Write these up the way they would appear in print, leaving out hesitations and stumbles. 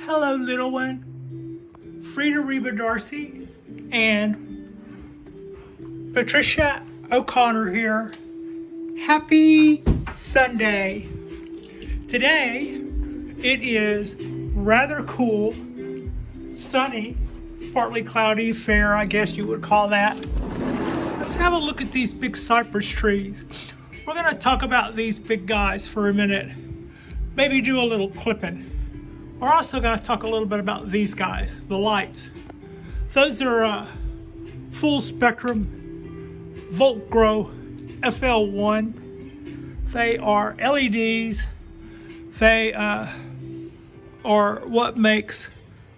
Hello, little one. Frida Reba Darcy and Patricia O'Connor here. Happy Sunday. Today, it is rather cool, sunny, partly cloudy, fair, I guess you would call that. Let's have a look at these big cypress trees. We're going to talk about these big guys for a minute. Maybe do a little clipping. We're also going to talk a little bit about these guys, the lights. Those are full spectrum Volt Grow FL1. They are LEDs. They are what makes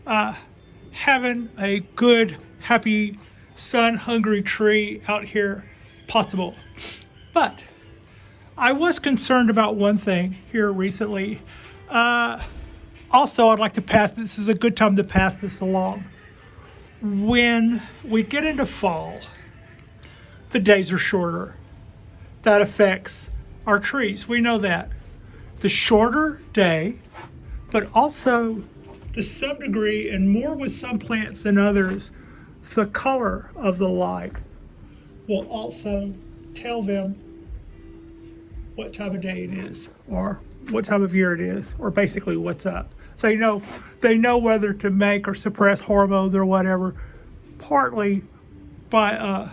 having a good, happy, sun-hungry tree out here possible. But I was concerned about one thing here recently. Also, I'd like to this is a good time to pass this along. When we get into fall, the days are shorter. That affects our trees. We know that. The shorter day, but also to some degree, and more with some plants than others, the color of the light will also tell them what time of day it is, or what time of year it is, or basically what's up. They know whether to make or suppress hormones or whatever, partly by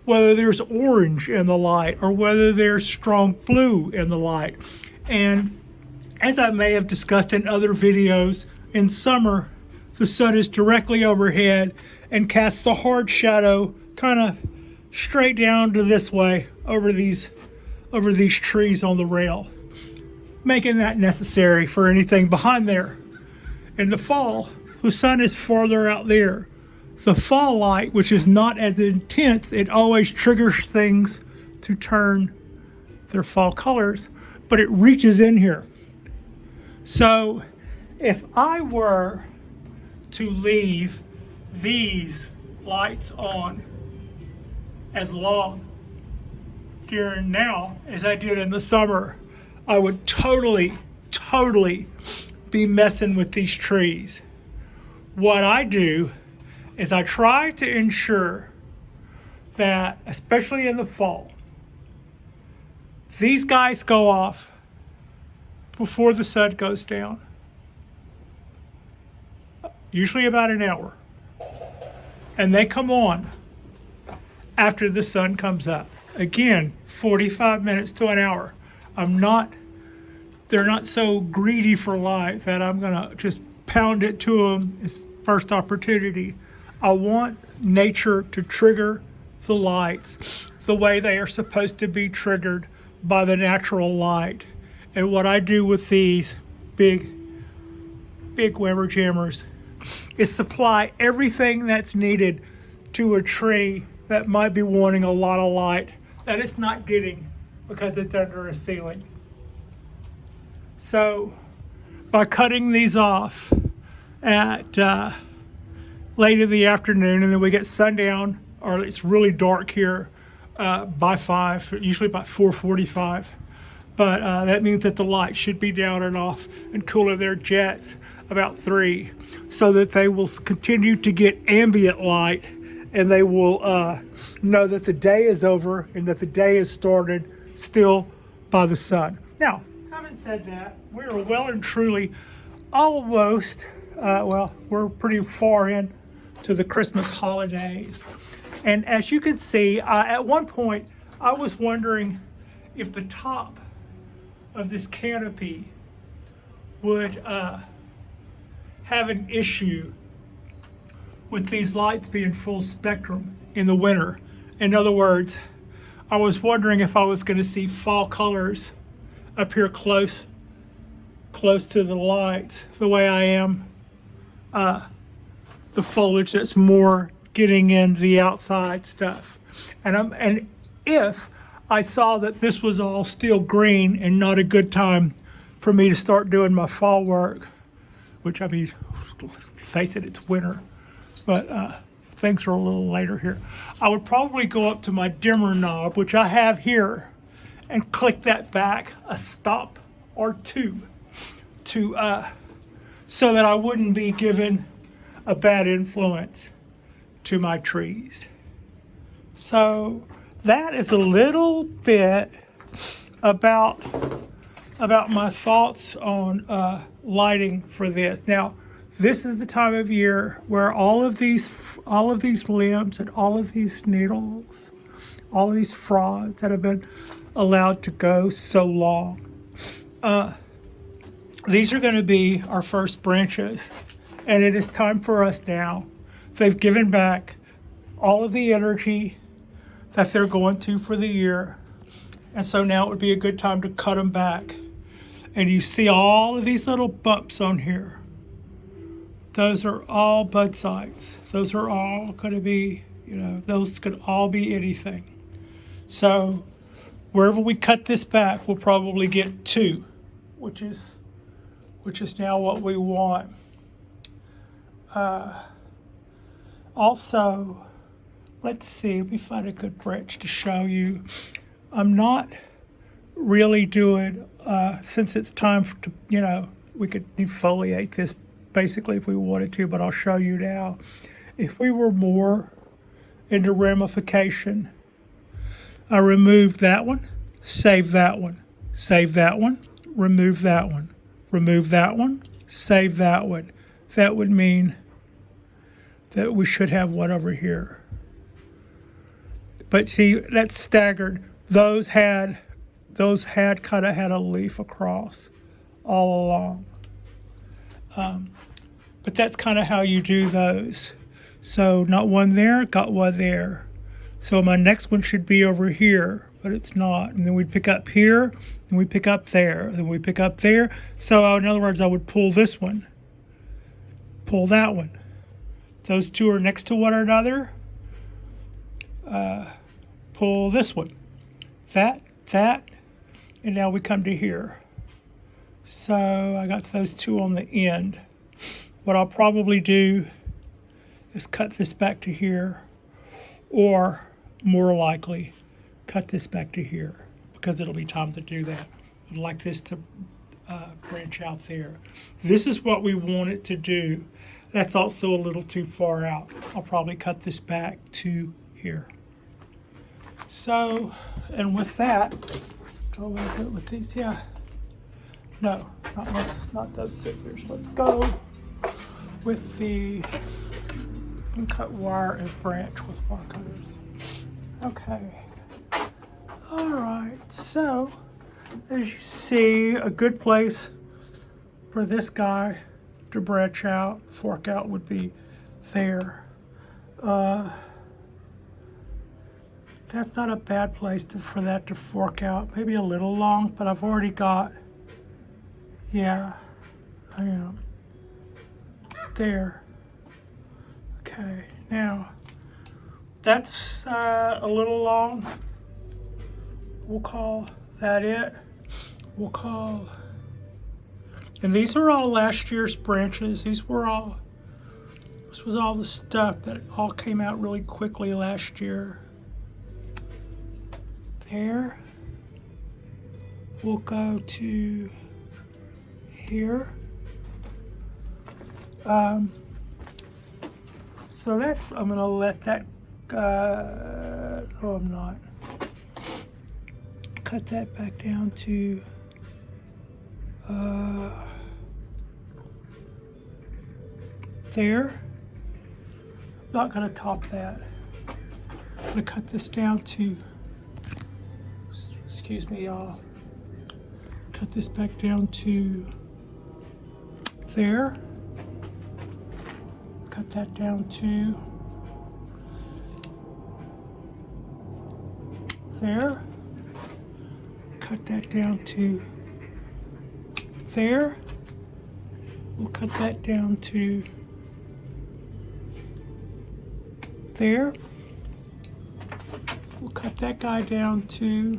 whether there's orange in the light or whether there's strong blue in the light. And as I may have discussed in other videos, in summer, the sun is directly overhead and casts a hard shadow kind of straight down to this way over these trees on the rail, making that necessary for anything behind there. In the fall, the sun is farther out there. The fall light, which is not as intense, it always triggers things to turn their fall colors, but it reaches in here. So if I were to leave these lights on as long during now as I did in the summer, I would totally be messing with these trees. What I do is I try to ensure that, especially in the fall, these guys go off before the sun goes down. Usually about an hour. And they come on after the sun comes up. Again, 45 minutes to an hour. They're not so greedy for light that I'm gonna just pound it to them as first opportunity. I want nature to trigger the lights the way they are supposed to be triggered by the natural light. And what I do with these big Weber jammers is supply everything that's needed to a tree that might be wanting a lot of light that it's not getting because it's under a ceiling. So by cutting these off at late in the afternoon, and then we get sundown, or it's really dark here by 5, usually about 4:45. But that means that the light should be down and off and cooler their jets about 3, so that they will continue to get ambient light, and they will know that the day is over and that the day is started still by the sun. Now, having said that, we're well and truly almost, we're pretty far in to the Christmas holidays. And as you can see, at one point, I was wondering if the top of this canopy would have an issue with these lights being full spectrum in the winter. In other words, I was wondering if I was going to see fall colors up here close to the lights, the way I am the foliage that's more getting into the outside stuff. And if I saw that this was all still green and not a good time for me to start doing my fall work, which, I mean, face it, it's winter, but things are a little later here, I would probably go up to my dimmer knob, which I have here, and click that back a stop or two to so that I wouldn't be giving a bad influence to my trees. So that is a little bit about my thoughts on lighting for this. Now, this is the time of year where all of these limbs and all of these needles, all of these frods that have been allowed to go so long, these are going to be our first branches, and it is time for us now. They've given back all of the energy that they're going to for the year, and so now it would be a good time to cut them back. And you see all of these little bumps on here. Those are all bud sites. Those are all going to be, those could all be anything. So wherever we cut this back, we'll probably get 2, which is now what we want. Also, let's see, let me find a good branch to show you. I'm not really doing, since it's time to, we could defoliate this basically if we wanted to, but I'll show you now. If we were more into ramification, I removed that one, save that one, save that one, remove that one, remove that one, save that one. That would mean that we should have one over here. But see, that's staggered. Those had kind of had a leaf across all along. But that's kind of how you do those. So not one there, got one there. So my next one should be over here, but it's not. And then we'd pick up here, and we pick up there, then we pick up there. So in other words, I would pull this one, pull that one. Those two are next to one another. Pull this one, that, and now we come to here. So I got those 2 on the end. What I'll probably do is cut this back to here, or more likely cut this back to here, because it'll be time to do that. I'd like this to branch out there. This is what we want it to do. That's also a little too far out. I'll probably cut this back to here. And with that, go a little bit with these, yeah. No, not those scissors. Let's go with the cut wire and branch with wire cutters. Okay. All right, so as you see, a good place for this guy to branch out, fork out would be there. That's not a bad place for that to fork out. Maybe a little long, but I've already got, yeah, I am. There. Okay, now, that's a little long. We'll call that it. And these are all last year's branches. This was all the stuff that all came out really quickly last year. There. We'll go to here. So that's, I'm gonna let that, no I'm not. Cut that back down to, there. Not gonna top that. I'm gonna cut this down to, excuse me y'all, cut this back down to there. Cut that down to there. Cut that down to there. We'll cut that down to there. We'll cut that guy down to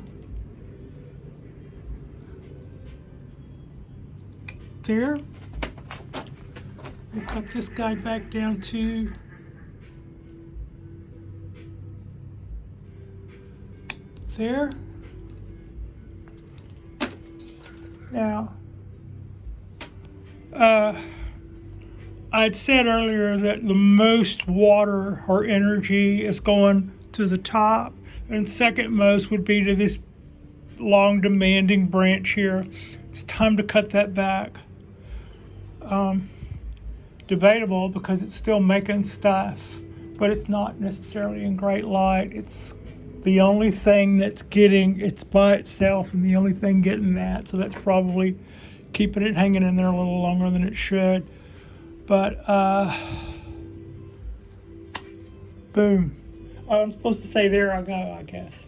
there. We'll cut this guy back down to there. Now, I'd said earlier that the most water or energy is going to the top, and second most would be to this long demanding branch here. It's time to cut that back. Debatable because it's still making stuff, but it's not necessarily in great light. It's the only thing that's getting, it's by itself and the only thing getting that, so that's probably keeping it hanging in there a little longer than it should. But boom. I'm supposed to say there I go, I guess.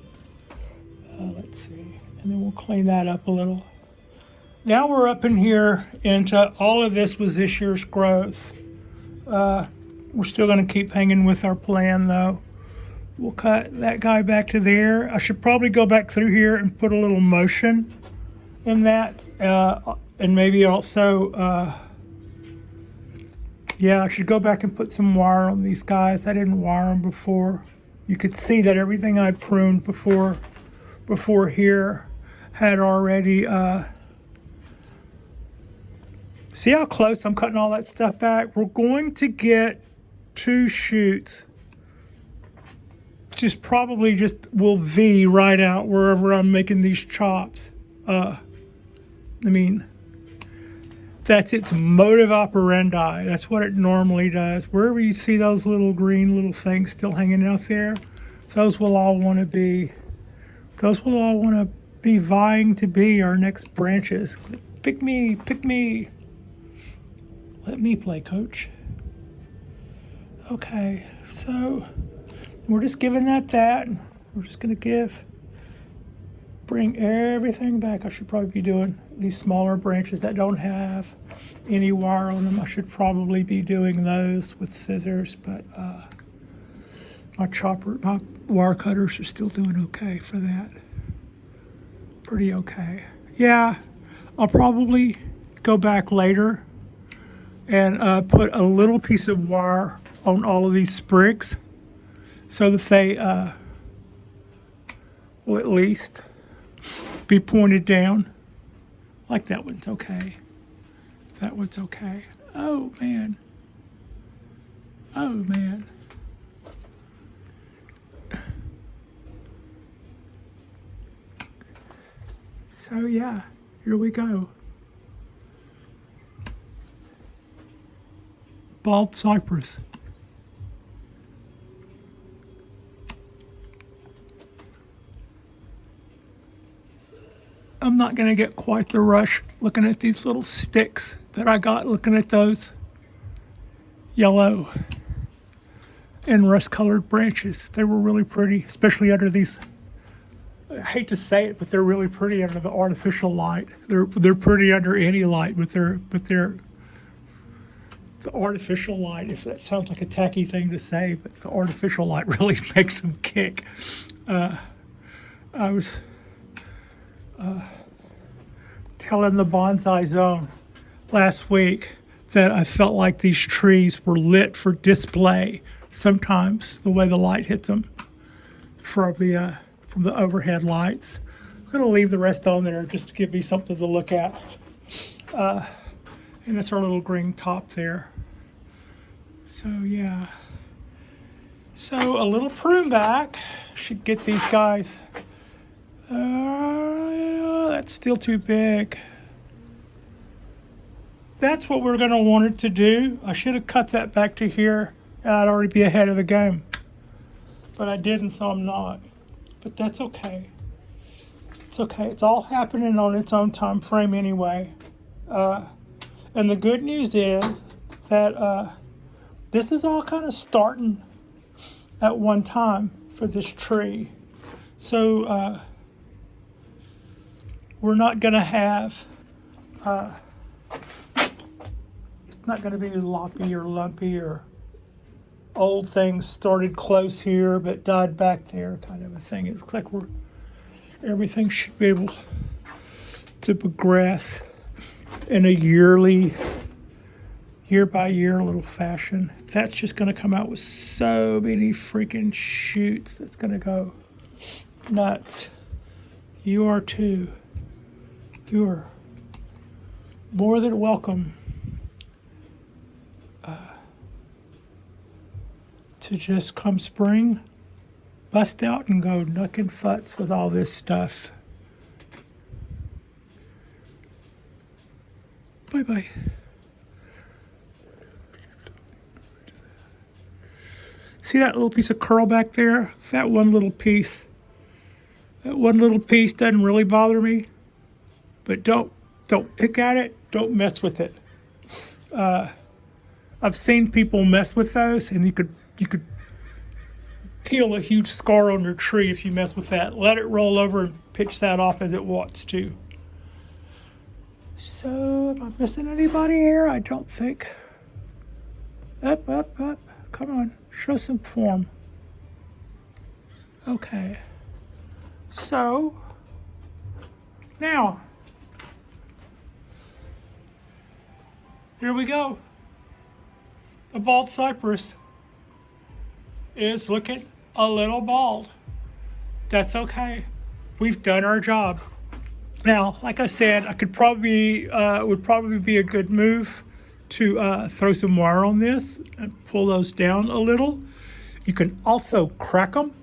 Let's see, and then we'll clean that up a little. Now we're up in here into, all of this was this year's growth. We're still going to keep hanging with our plan though. We'll cut that guy back to there. I should probably go back through here and put a little motion in that, and maybe also, yeah, I should go back and put some wire on these guys. I didn't wire them before. You could see that everything I pruned before here had already, see how close I'm cutting all that stuff back? We're going to get 2 shoots. Just probably just will V right out wherever I'm making these chops. I mean, that's its modus operandi. That's what it normally does. Wherever you see those little green little things still hanging out there, those will all want to be, vying to be our next branches. Pick me, pick me. Let me play, coach. Okay, so we're just giving that. We're just gonna bring everything back. I should probably be doing these smaller branches that don't have any wire on them. I should probably be doing those with scissors, but my wire cutters are still doing okay for that. Pretty okay. Yeah, I'll probably go back later and put a little piece of wire on all of these sprigs so that they will at least be pointed down. Like that one's okay. That one's okay. Oh man. Oh man. So yeah, here we go. Bald Cypress. I'm not going to get quite the rush looking at these little sticks that I got, looking at those yellow and rust-colored branches. They were really pretty, especially under these, I hate to say it, but they're really pretty under the artificial light. They're pretty under any light, but they're the artificial light, if that sounds like a tacky thing to say, but the artificial light really makes them kick. I was telling the Bonsai Zone last week that I felt like these trees were lit for display sometimes, the way the light hits them from the overhead lights. I'm going to leave the rest on there just to give me something to look at. And that's our little green top there. So yeah. So a little prune back should get these guys. Yeah, that's still too big. That's what we're gonna want it to do. I should have cut that back to here and I'd already be ahead of the game. But I didn't, so I'm not. But that's okay. It's okay. It's all happening on its own time frame anyway. And the good news is that this is all kind of starting at one time for this tree. So we're not going to have, it's not going to be loppy or lumpy or old things started close here but died back there kind of a thing. It's like everything should be able to progress in a year by year little fashion. That's just going to come out with so many freaking shoots. It's going to go nuts. You are too. You are more than welcome to just come spring, bust out and go nuck and futz with all this stuff. Bye-bye. See that little piece of curl back there? That one little piece. That one little piece doesn't really bother me. But don't pick at it. Don't mess with it. I've seen people mess with those, and you could peel a huge scar on your tree if you mess with that. Let it roll over and pitch that off as it wants to. So, am I missing anybody here? I don't think. Up. Come on, show some form. Okay. So, now, here we go. The bald cypress is looking a little bald. That's okay. We've done our job. Now, like I said, I could probably would probably be a good move to throw some wire on this and pull those down a little. You can also crack them.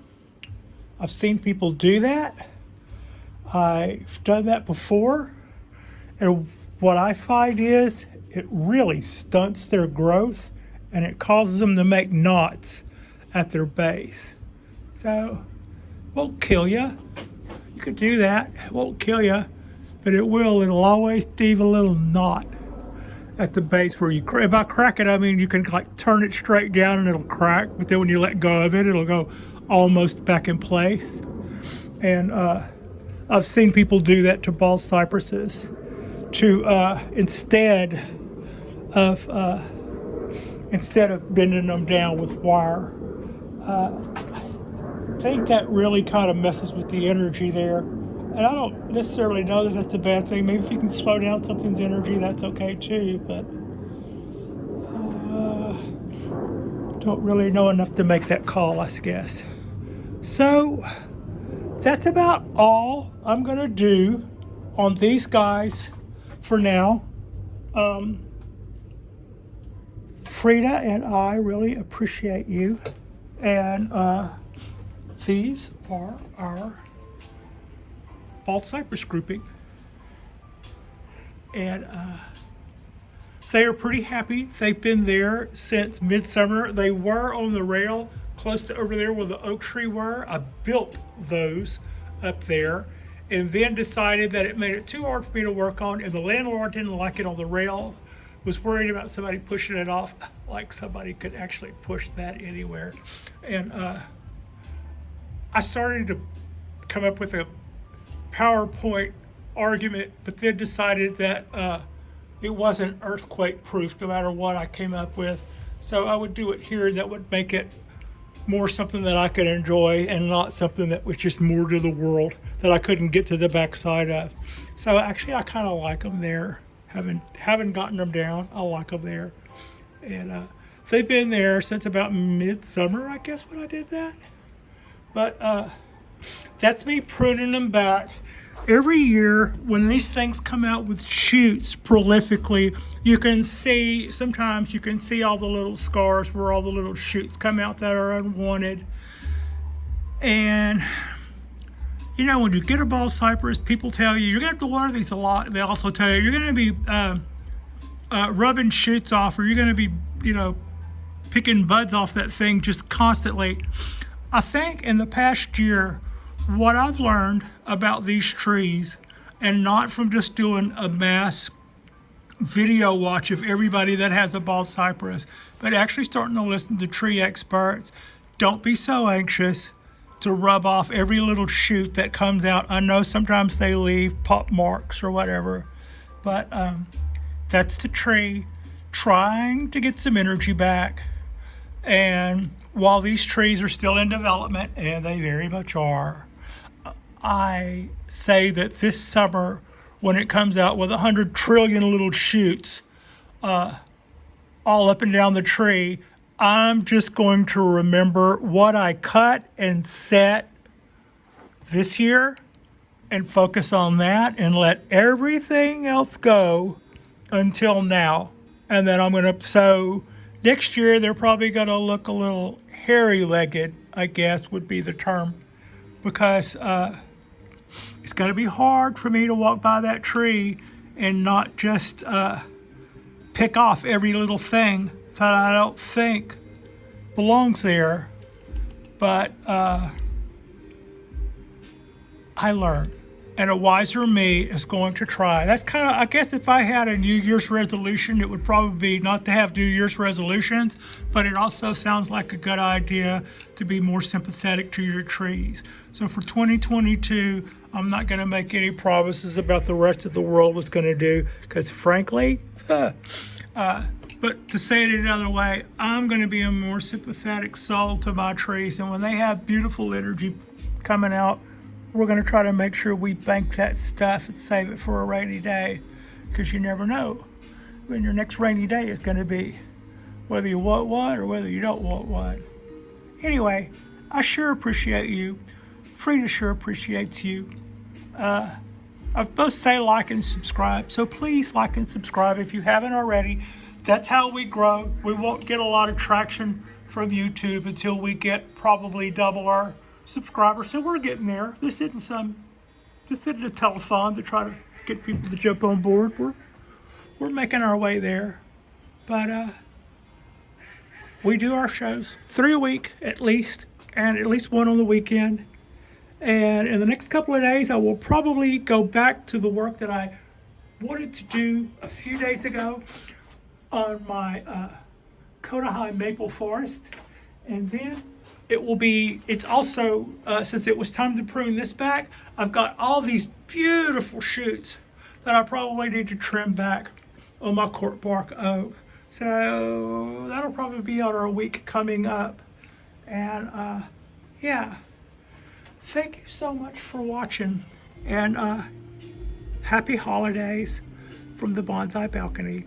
I've seen people do that. I've done that before, and what I find is it really stunts their growth, and it causes them to make knots at their base. So, it won't kill you. You could do that. It won't kill you, but it'll always leave a little knot at the base where you crack. By crack it, I mean you can like turn it straight down and it'll crack, but then when you let go of it, it'll go almost back in place. And I've seen people do that to bald cypresses to instead of bending them down with wire. I think that really kind of messes with the energy there. And I don't necessarily know that that's a bad thing. Maybe if you can slow down something's energy, that's okay too. But don't really know enough to make that call, I guess. So that's about all I'm going to do on these guys for now. Frida and I really appreciate you. And these are our bald cypress grouping. And they are pretty happy. They've been there since midsummer. They were on the rail close to over there where the oak tree were. I built those up there and then decided that it made it too hard for me to work on, and the landlord didn't like it on the rail, was worried about somebody pushing it off, like somebody could actually push that anywhere. And I started to come up with a PowerPoint argument, but then decided that it wasn't earthquake proof no matter what I came up with. So I would do it here. That would make it more something that I could enjoy and not something that was just more to the world that I couldn't get to the backside of. So actually I kind of like them there. Haven't gotten them down. I like them there. And they've been there since about midsummer, I guess, when I did that. But that's me pruning them back. Every year when these things come out with shoots prolifically, sometimes you can see all the little scars where all the little shoots come out that are unwanted. And you know, when you get a bald cypress, people tell you you're gonna have to water these a lot. They also tell you you're gonna be rubbing shoots off, or you're gonna be, picking buds off that thing just constantly. I think in the past year, what I've learned about these trees, and not from just doing a mass video watch of everybody that has a bald cypress, but actually starting to listen to tree experts, don't be so anxious to rub off every little shoot that comes out. I know sometimes they leave pop marks or whatever, but that's the tree trying to get some energy back. And while these trees are still in development, and they very much are, I say that this summer, when it comes out with 100 trillion little shoots all up and down the tree, I'm just going to remember what I cut and set this year and focus on that and let everything else go until now. And then I'm going to sow Next year, they're probably going to look a little hairy-legged, I guess would be the term, because it's going to be hard for me to walk by that tree and not just pick off every little thing that I don't think belongs there. But I learned. And a wiser me is going to try. That's kind of, I guess if I had a New Year's resolution, it would probably be not to have New Year's resolutions, but it also sounds like a good idea to be more sympathetic to your trees. So for 2022, I'm not going to make any promises about the rest of the world was going to do, because frankly, but to say it another way, I'm going to be a more sympathetic soul to my trees. And when they have beautiful energy coming out, we're going to try to make sure we bank that stuff and save it for a rainy day, because you never know when your next rainy day is going to be, whether you want one or whether you don't want one. Anyway, I sure appreciate you. Frida sure appreciates you. I both say like and subscribe, so please like and subscribe if you haven't already. That's how we grow. We won't get a lot of traction from YouTube until we get probably double our subscribers, so we're getting there. This isn't a telethon to try to get people to jump on board. We're making our way there, but we do our shows 3 a week at least, and at least one on the weekend. And in the next couple of days, I will probably go back to the work that I wanted to do a few days ago on my Kona High maple forest, and then it's also, since it was time to prune this back, I've got all these beautiful shoots that I probably need to trim back on my cork bark oak. So that'll probably be on our week coming up. And yeah, thank you so much for watching, and happy holidays from the Bonsai Balcony.